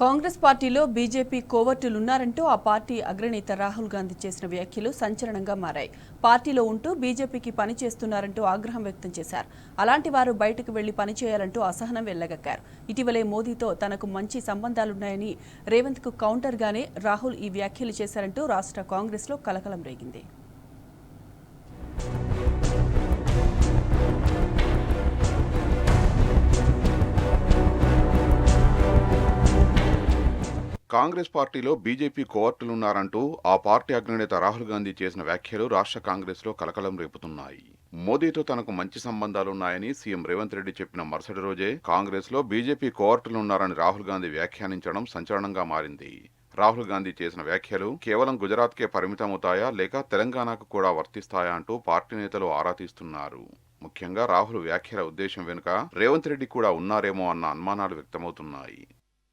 కాంగ్రెస్ పార్టీలో బీజేపీ కోవర్టులున్నారంటూ ఆ పార్టీ అగ్రనేత రాహుల్ గాంధీ చేసిన వ్యాఖ్యలు సంచలనంగా మారాయి. పార్టీలో ఉంటూ బీజేపీకి పనిచేస్తున్నారంటూ ఆగ్రహం వ్యక్తం చేశారు. అలాంటి వారు బయటకు వెళ్లి పనిచేయాలంటూ అసహనం వెళ్లగక్కారు. ఇటీవలే మోదీతో తనకు మంచి సంబంధాలున్నాయని రేవంత్కు కౌంటర్గానే రాహుల్ ఈ వ్యాఖ్యలు చేశారంటూ రాష్ట్ర కాంగ్రెస్లో కలకలం రేగింది. కాంగ్రెస్ పార్టీలో బీజేపీ కోవర్టులున్నారంటూ ఆ పార్టీ అగ్రనేత రాహుల్ గాంధీ చేసిన వ్యాఖ్యలు రాష్ట్ర కాంగ్రెస్లో కలకలం రేపుతున్నాయి. మోదీతో తనకు మంచి సంబంధాలున్నాయని సీఎం రేవంత్ రెడ్డి చెప్పిన మరుసటి రోజే కాంగ్రెస్లో బీజేపీ కోవర్టులున్నారని రాహుల్ గాంధీ వ్యాఖ్యానించడం సంచలనంగా మారింది. రాహుల్ గాంధీ చేసిన వ్యాఖ్యలు కేవలం గుజరాత్కే పరిమితమవుతాయా లేక తెలంగాణకు కూడా వర్తిస్తాయా అంటూ పార్టీ నేతలు ఆరా తీస్తున్నారు. ముఖ్యంగా రాహుల్ వ్యాఖ్యల ఉద్దేశం వెనుక రేవంత్ రెడ్డి కూడా ఉన్నారేమో అన్న అనుమానాలు వ్యక్తమవుతున్నాయి.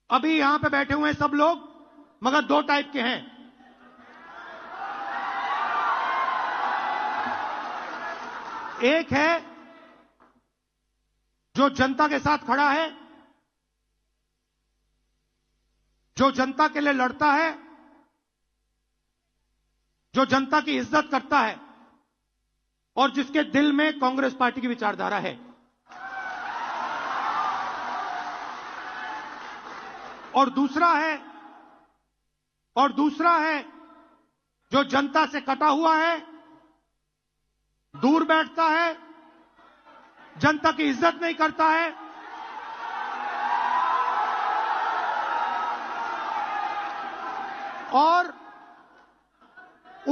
अभी यहां पे बैठे हुए हैं सब लोग, मगर दो टाइप के हैं। एक है जो जनता के साथ खड़ा है, जो जनता के लिए लड़ता है, जो जनता की इज्जत करता है और जिसके दिल में कांग्रेस पार्टी की विचारधारा है। और दूसरा है जो जनता से कटा हुआ है, दूर बैठता है, जनता की इज्जत नहीं करता है और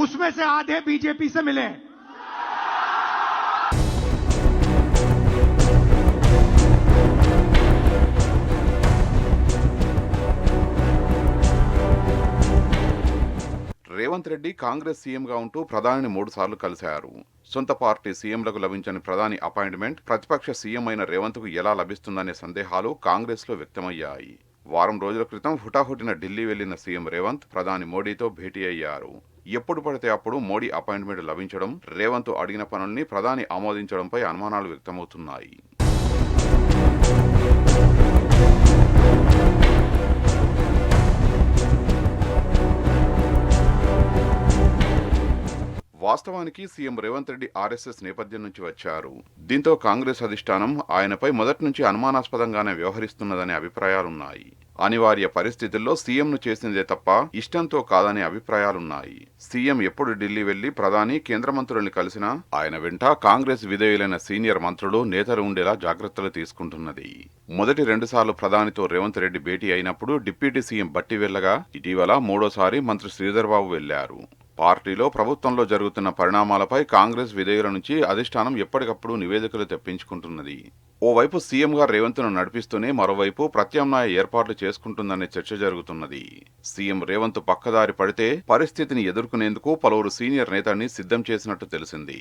उसमें से आधे बीजेपी से मिले हैं। రేవంత్ రెడ్డి కాంగ్రెస్ సీఎంగా ఉంటూ ప్రధానిని 3 సార్లు కలిశారు. సొంత పార్టీ సీఎంలకు లభించని ప్రధాని అపాయింట్మెంట్ ప్రతిపక్ష సీఎం అయిన రేవంత్కు ఎలా లభిస్తుందనే సందేహాలు కాంగ్రెస్లో వ్యక్తమయ్యాయి. వారం రోజుల క్రితం హుటాహుటిన ఢిల్లీ వెళ్లిన సీఎం రేవంత్ ప్రధాని మోడీతో భేటీ అయ్యారు. ఎప్పుడు పడితే అప్పుడు మోడీ అపాయింట్మెంట్ లభించడం, రేవంత్ అడిగిన పనుల్ని ప్రధాని ఆమోదించడంపై అనుమానాలు వ్యక్తమవుతున్నాయి. వాస్తవానికి సీఎం రేవంత్ రెడ్డి ఆర్ఎస్ఎస్ నేపథ్యం నుంచి వచ్చారు. దీంతో కాంగ్రెస్ అధిష్టానం ఆయనపై మొదటి నుంచి అనుమానాస్పదంగానే వ్యవహరిస్తున్నదనే అభిప్రాయాలున్నాయి. అనివార్య పరిస్థితుల్లో సీఎంను చేసిందే తప్ప ఇష్టంతో కాదనే అభిప్రాయాలున్నాయి. సీఎం ఎప్పుడు ఢిల్లీ వెళ్లి ప్రధాని, కేంద్ర మంత్రుల్ని కలిసినా ఆయన వెంట కాంగ్రెస్ విధేయులైన సీనియర్ మంత్రులు, నేతలు ఉండేలా జాగ్రత్తలు తీసుకుంటున్నది. మొదటి 2 సార్లు ప్రధానితో రేవంత్ రెడ్డి భేటీ అయినప్పుడు డిప్యూటీ సీఎం బట్టి వెళ్లగా, ఇటీవల 3వ సారి మంత్రి శ్రీధర్ బాబు వెళ్లారు. పార్టీలో, ప్రభుత్వంలో జరుగుతున్న పరిణామాలపై కాంగ్రెస్ విధేయుల నుంచి అధిష్టానం ఎప్పటికప్పుడు నివేదికలు తెప్పించుకుంటున్నది. ఓవైపు సీఎంగా రేవంత్ను నడిపిస్తూనే మరోవైపు ప్రత్యామ్నాయ ఏర్పాట్లు చేసుకుంటుందనే చర్చ జరుగుతున్నది. సీఎం రేవంత్ పక్కదారి పడితే పరిస్థితిని ఎదుర్కొనేందుకు పలువురు సీనియర్ నేతల్ని సిద్ధం చేసినట్టు తెలిసింది.